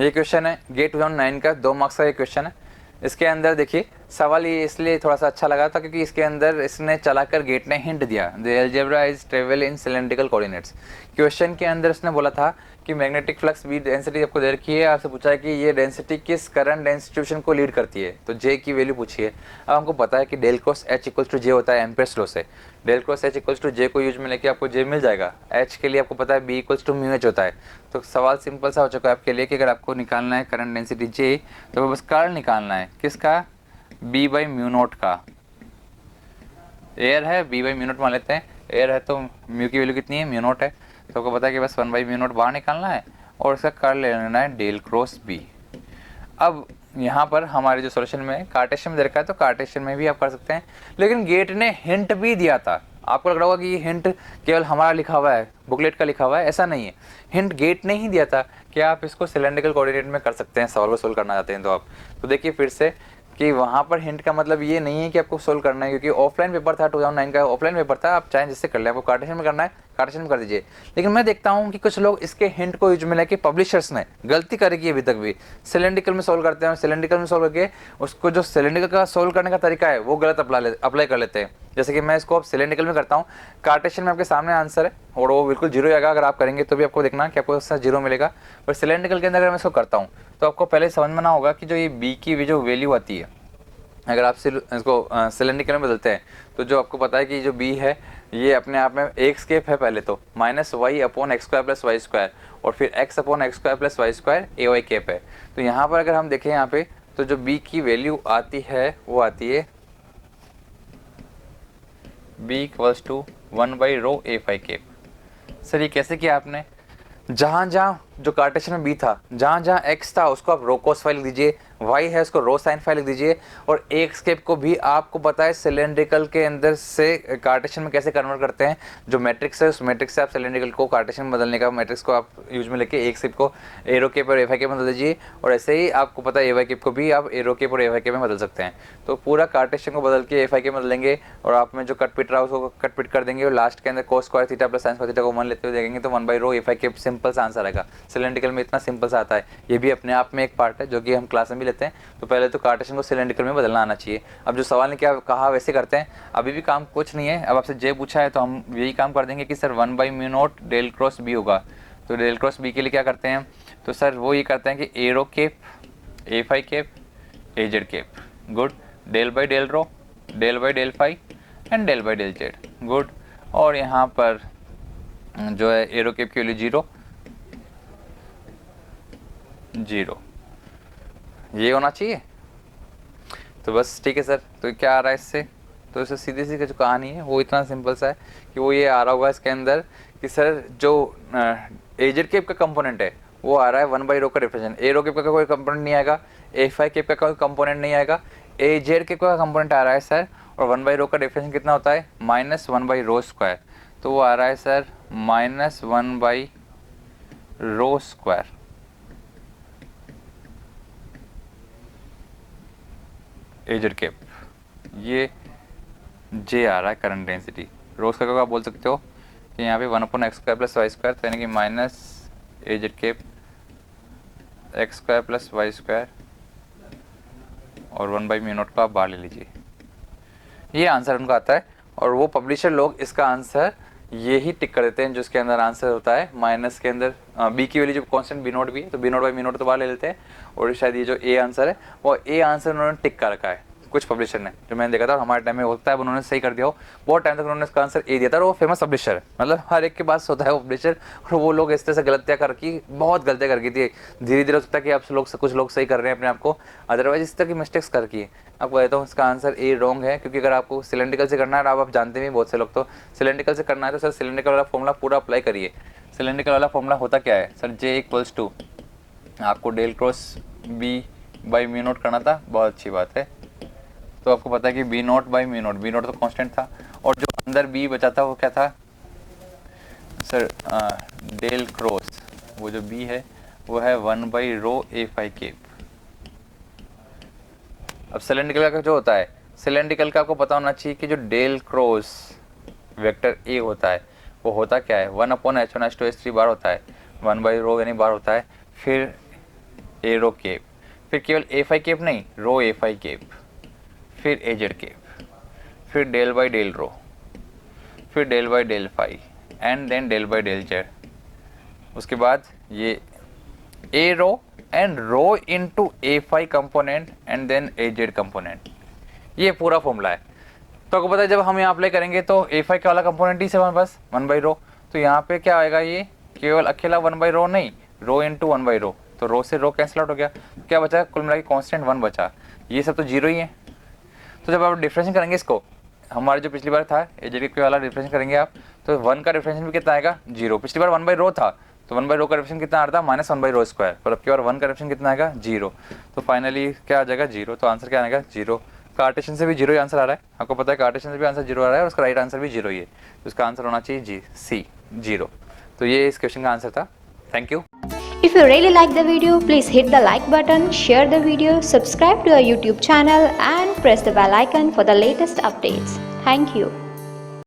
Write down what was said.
ये क्वेश्चन है गेट 2009 का 2 मार्क्स का ये क्वेश्चन है। इसके अंदर देखिए सवाल ये इसलिए थोड़ा सा अच्छा लगा था क्योंकि इसके अंदर इसने चलाकर गेट ने हिंट दिया, the algebra is travel in cylindrical coordinates. Question के अंदर इसने बोला था कि मैग्नेटिक फ्लक्स बी डेंसिटी आपको दे रखी है, आपसे पूछा है कि ये डेंसिटी किस करंट डेंसिट्यूशन को लीड करती है, तो जे की वैल्यू पूछी है। अब हमको पता है कि del cross H equals to J होता है एम्पेयर्स लॉ से। Del cross H equals to J को यूज में लेके आपको जे मिल जाएगा। एच के लिए आपको पता है B equals to mu H होता है। तो सवाल सिंपल सा हो चुका है आपके लिए कि अगर आपको निकालना है करंट डेंसिटी जे, तो बस करंट निकालना है किसका, बी बाई म्यू नोट का। एयर है, बी बाई म्यू नोट मान लेते हैं, एयर है तो म्यू की वैल्यू कितनी है, म्यू नोट है, तो आपको पता है कि बस 1 बाई म्यू नोट बाहर निकालना है और इसका कर ले लेना है डेल क्रॉस बी। अब यहाँ पर हमारे जो सॉल्यूशन में कार्टेशियन में दे रखा है तो कार्टेशियन में भी आप कर सकते हैं, लेकिन गेट ने हिंट भी दिया था। आपको लग रहा होगा कि ये हिंट केवल हमारा लिखा हुआ है, बुकलेट का लिखा हुआ है, ऐसा नहीं है। हिंट गेट ने ही दिया था कि आप इसको सिलेंड्रिकल कोऑर्डिनेट में कर सकते हैं, सवाल को सोल्व करना चाहते हैं तो आप। तो देखिए फिर से कि वहाँ पर हिंट का मतलब ये नहीं है कि आपको सोल्व करना है, क्योंकि ऑफलाइन पेपर था 2009 का, ऑफलाइन पेपर था, आप चाहें जिससे कर लें। आपको कार्टेशियन में करना है कार्टेशियन में कर दीजिए। लेकिन मैं देखता हूँ कि कुछ लोग इसके हिंट को यूज में लेके पब्लिशर्स ने गलती करेगी अभी तक भी, सिलेंड्रिकल में सोल्व करते हैं, सिलेंड्रिकल में सोल्व करके उसको जो सिलेंड्रिकल का सोल्व करने का तरीका है वो गलत अप्लाई कर लेते हैं। जैसे कि मैं इसको अब सिलेंड्रिकल में करता हूँ, कार्टेशियन में आपके सामने आंसर है और वो बिल्कुल जीरो आएगा, अगर आप करेंगे तो भी आपको देखना कि आपको उससे जीरो मिलेगा। और सिलेंड्रिकल के अंदर अगर मैं इसको करता हूँ तो आपको पहले समझ में ना होगा कि जो ये बी की जो वैल्यू आती है, अगर आप इसको सिलेंड्रिकल में बदलते हैं तो जो आपको पता है कि जो बी है ये अपने आप में एक स्केप है, पहले तो minus Y upon X square plus Y square और फिर X upon X square plus Y square A Y cap है। तो यहाँ पर अगर हम देखें यहाँ पे तो जो बी की वैल्यू आती है वो आती है B equals to 1 by rho A phi cap. Sir ये कैसे किया आपने, जहाँ जहाँ जो कार्टेशियन में बी था, जहाँ जहाँ एक्स था उसको आप रो कोस फाई लिख दीजिए, वाई है उसको रो साइन फाई लिख दीजिए, और एक स्केप को भी आपको पता है सिलेंड्रिकल के अंदर से कार्टेशियन में कैसे कन्वर्ट करते हैं। जो मैट्रिक्स है उस मैट्रिक्स से आप सिलेंड्रिकल को कार्टेशियन में बदलने का, मैट्रिक्स को आप यूज में लेके एक स्केप को एरो केप और ए फाई केप में बदल दीजिए, और ऐसे ही आपको पता है ए वाई केप को भी आप एरो केप और ए फाई केप में बदल सकते हैं। तो पूरा कार्टेशियन को बदल के ए फाई केप में बदलेंगे और आप में जो कट पिट रहा है उसको कट पिट कर देंगे और लास्ट के अंदर cos square theta plus sine square theta को 1 लेते हुए देखेंगे तो 1 by rho A phi cap simple सा आंसर आएगा। सिलेंड्रिकल में इतना सिंपल सा आता है, ये भी अपने आप में एक पार्ट है जो कि हम क्लास में भी लेते हैं। तो पहले तो कार्टेशियन को सिलेंड्रिकल में बदलना आना चाहिए। अब जो सवाल ने क्या कहा वैसे करते हैं, अभी भी काम कुछ नहीं है। अब आपसे जे पूछा है तो हम यही काम कर देंगे कि sir 1 by mu naught del cross B होगा। तो डेल क्रॉस बी के लिए क्या करते हैं, तो सर वो ये करते हैं कि A rho cap, A phi cap, A Z cap, good, del by del rho, del by del phi and del by del Z, good. और यहाँ पर जो है एरो केप की वैल्यू 0 0, ये होना चाहिए। तो बस ठीक है सर, तो क्या आ रहा है इससे, तो इससे सीधी सी जो कहानी है वो इतना सिंपल सा है कि वो ये आ रहा होगा इसके अंदर कि सर जो एजेड केप का कंपोनेंट है वो आ रहा है 1 बाई रो का रिफ्लेक्शन, ए रो केप का कोई कंपोनेंट नहीं आएगा, ए फाई केप का कोई कंपोनेंट नहीं आएगा, ए जेड केप का कंपोनेंट आ रहा है सर, और 1 बाई रो का डिफ्रेंशन कितना होता है, माइनस 1 बाई रो स्क्वायर, तो वो आ रहा है sir minus 1 by rho square. A Z cap ये जे आ रहा है करंट डेंसिटी, रोज का आप बोल सकते हो कि यहाँ पे 1 upon X square plus Y square, यानी कि minus A Z cap X square plus Y square और 1 बाई म्यू नोट का आप बाहर ले लीजिए। ये आंसर उनका आता है और वो पब्लिशर लोग इसका आंसर ये ही टिक कर देते हैं जो इसके अंदर आंसर होता है। माइनस के अंदर बी की वैल्यू जो कांस्टेंट बी नोट भी है तो B naught by mu naught तो बाहर ले लेते हैं, और शायद ये जो ए आंसर है वो ए आंसर उन्होंने टिक कर रखा है कुछ पब्लिशर ने, जो मैंने देखा था। और हमारे टाइम में होता है उन्होंने सही कर दिया हो, बहुत टाइम तक उन्होंने इसका आंसर ए दिया था, और वो फेमस पब्लिशर है, मतलब हर एक के पास होता है वो पब्लिशर, और वो लोग इस तरह से गलतियाँ कर की, बहुत गलतियाँ कर की थी। धीरे धीरे हो सकता है कि आप लोग कुछ लोग सही कर रहे हैं अपने आप को, अदरवाइज इस तरह की मिस्टेक्स कर की। आपको कहता हूँ इसका आंसर ए रॉन्ग है, क्योंकि अगर आपको सिलेंड्रिकल से करना है, आप जानते भी बहुत से लोग, तो सिलेंड्रिकल से करना है तो सर सिलेंड्रिकल वाला फॉर्मूला पूरा अप्लाई करिए। सिलेंड्रिकल वाला फॉर्मूला होता क्या है सर, जे इक्वल्स टू, आपको del cross B by mu naught करना था, बहुत अच्छी बात है। तो आपको पता है कि B naught by mu naught, B naught तो कांस्टेंट था, और जो अंदर बी बचा था वो क्या था सर, डेल क्रॉस, वो जो बी है वो है 1 by rho A phi cap. अब सिलेंड्रिकल का जो होता है, सिलेंड्रिकल का आपको पता होना चाहिए कि जो डेल क्रॉस वेक्टर ए होता है वो होता क्या है, 1 अपॉन H1 H2 H3 बार होता है, 1 बाई रो यानी बार होता है, फिर ए रो केप, फिर केवल ए फाई केप नहीं, रो ए फाई केप, फिर ए जेड केप, फिर डेल बाई डेल रो, फिर del by del phi and then del by del Z. उसके बाद ये A rho and rho into A phi component and then A Z component, ये पूरा formula है। तो आपको पता है जब हम यहाँ अप्लाई करेंगे तो ए फाई का वाला कंपोनेंट ही से हमारे पास 1 बाई रो, तो यहाँ पे क्या आएगा, ये केवल अकेला 1 बाई रो नहीं, रो इंटू 1 बाई रो, तो रो से रो कैंसिल आउट हो गया, क्या बचा, कुल मिला के कॉन्स्टेंट 1 बचा, ये सब तो जीरो ही है। तो जब आप डिफरेंशिएट करेंगे इसको, हमारे जो पिछली बार था ए जेड के वाला डिफरेंशिएट करेंगे आप, तो 1 का डिफरेंशिएट भी कितना आएगा, जीरो। पिछली बार 1 बाई रो था, तो 1 बाई रो का डिफरेंशिएट कितना आ रहा था, -1 बाई रो स्क्वायर, पर अब की बार 1 का डिफरेंशिएट कितना आएगा, जीरो। तो फाइनली क्या आ जाएगा, जीरो। तो आंसर क्या आएगा, जीरो। कार्टेशियन से भी जीरो ही आंसर आ रहा है, आपको पता है कार्टेशियन से भी आंसर जीरो आ रहा है और उसका राइट आंसर भी जीरो ही है, तो उसका आंसर होना चाहिए जी, सी, जीरो। तो ये इस क्वेश्चन का आंसर था। Thank you. If you really like the video, please hit the like button, share the video, subscribe to our YouTube channel and press the bell icon for the latest updates. Thank you.